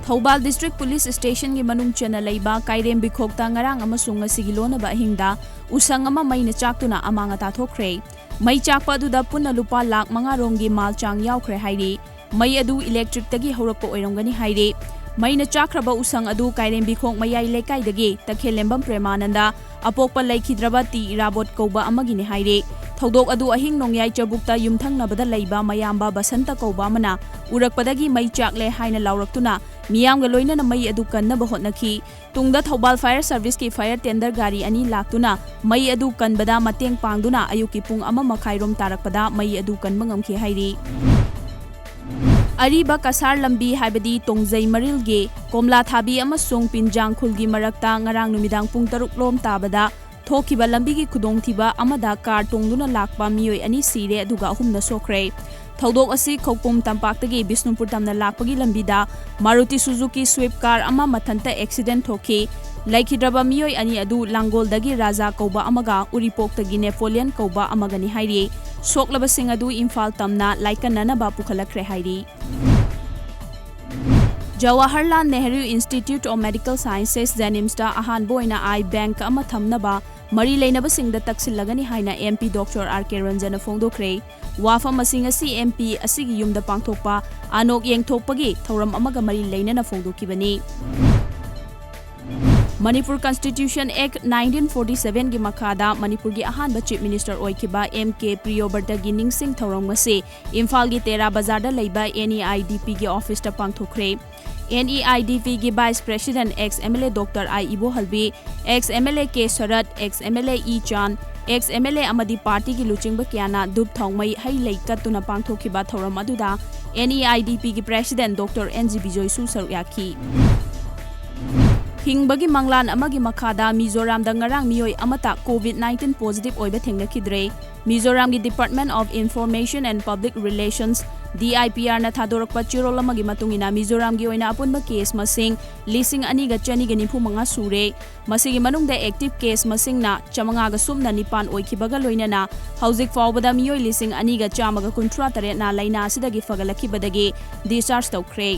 THOUBAL District Police Station gi manung chena leiba kairem bikhokta ngarang amasung ngasigi lonaba hingda usang ama maina chaktuna amanga ta thokre mai chakpa duda punna lupa lakh 5 rongi mal chang yaukhre hairi mai adu electric tagi horakpa oirongani hairi maina chakraba usang adu kairem bikhok mayai lekai dagi takhelembam premananda apokpa laikhidraba ti irabot koba amagini hairi Thodok adu ahing nongyai chabukta yumthang nabada leiba mayamba basanta koba mana urakpadagi mai chakle haina lauraktuna miyamga loinana mai adu kannaba hotnaki tungda THOUBAL Fire Service ki fire tender gari ani laktuna mai adu kanbada mateng pangduna ayuki pung 1:30 rom tarakpada mai adu kanba ngamki hairi Ariba CACHAR lambi haibadi Tongjai Marilge Komla Thabi amasung Pinjang khulgi marakta ngarang numidang pung 3 lom tabada Thokiba lambigi khudongthiba amada car tongduna lakpa miyoi ani sire aduga ahumna sokre Thodok asi khopum tampaktagi Bisnupur tamna lakpagi lambida Maruti Suzuki Swift car ama mathanta accident thoki laikhidraba miyoi ani adu Langoldagi Raja Koba amaga Uripoktagi Napoleon Koba amagani hairi soklaba sing adu Imphal tamna laikanana ba pukhalakre hairi Jawaharlal Nehru Institute of Medical Sciences Janimsta ahan boina I bank ama thamnaba mari leinaba singda taksilagani haina MP Dr. RK RANJAN fongdokre wafa masing asi MP asigi yumda pangthokpa anok yengthokpagi thoram amaga mari leinana fongdokibani Manipur Constitution Act 1947 gi makhada Manipur gi ahanba Chief Minister oikiba MK Priyoberta gi ningsing thorongmase Imphal gi Tera Bazar da leiba NEIDP gi office ta pangthokre NEIDP gi Vice President ex-MLA Dr. I Ibo Halbi ex-MLA K Sarat ex-MLA E Chan ex-MLA amadi party gi luchingba kyana dup thongmai hai leikatuna pangthokiba thoram aduda NEIDP gi President Dr. NG Bijoy Su Saryaki Hingbagi manglan amagi makhada Mizoram da ngarang miyoi amata COVID-19 positive oiba thengnakhidre Mizoram gi Department of Information and Public Relations DIPR na thadorakpa chirol amagi matungina Mizoram gi oina apunba case masing 2,295 sure masigi manungda active case masing na 509 oikibaga loinana hauzik fawbada miyoi 2,193 na laina asidagi fagalakibadagi discharge tawkhre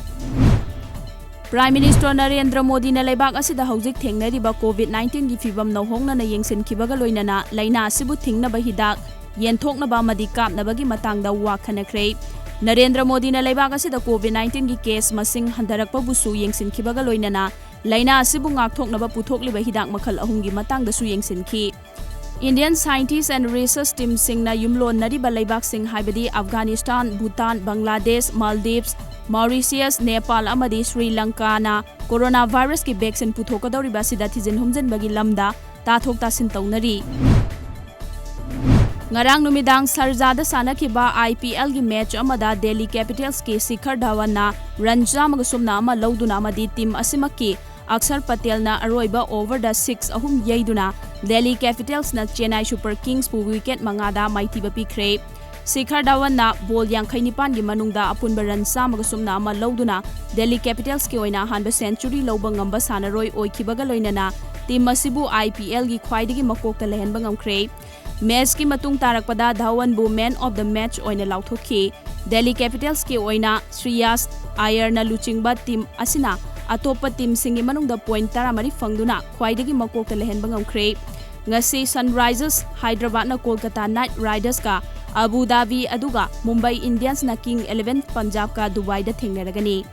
Prime Minister Narendra Modi na laibak asida hauzik thengnariba COVID-19 gi fibam nauhongna na yengsinkibaga loinana laina asibu thingnaba hidak yenthoknaba amadi kapnabagi matangda wakhanakre Narendra Modi na laibak asida COVID-19 gi case masing handarakpa busu yengsinkibaga loinana laina asibu ngakthoknaba puthokliba hidak makhal ahumgi matangda su yengsinki Indian scientists and research team singna yumlon nariba laibak sing haibadi Afghanistan, Bhutan, Bangladesh, Maldives, Mauritius, Nepal amadi Sri Lanka na coronavirus ki vaccine puthokadawriba sida thijin humjanbagi lamda tathok tasin tawnari Ngarang numidang Sarjada sanakhiba IPL gi match amada Delhi Capitals ki Shikhar Dhawan na RANJAN magasumna ama lawduna amadi team asimakki Akshar Patel na aroiba over the 6 ahum yaiduna Delhi Capitals na Chennai Super Kings pu wicket mangada maitiba pikre Shikhar Dhawan na ball 59 gi manungda apunba run samagasumna ama lawduna Delhi Capitals ki oina hanba century lawba ngamba sanaroi oikibaga loinana team masibu IPL gi khwaidigi makokta lehenba ngamkhre match ki matung tarakpada Dhawan bu man of the match oina lauthokhi Delhi Capitals ki oina Shreyas Iyer na luchingba team asina atopa team singi manungda point 10 fangduna khwaidigi makokta lehenba ngamkhre ngasi Sunrisers Hyderabad na Kolkata Knight Riders ka Abu Dhabi aduga Mumbai Indians na King 11 Punjab ka Dubai da thengnaragani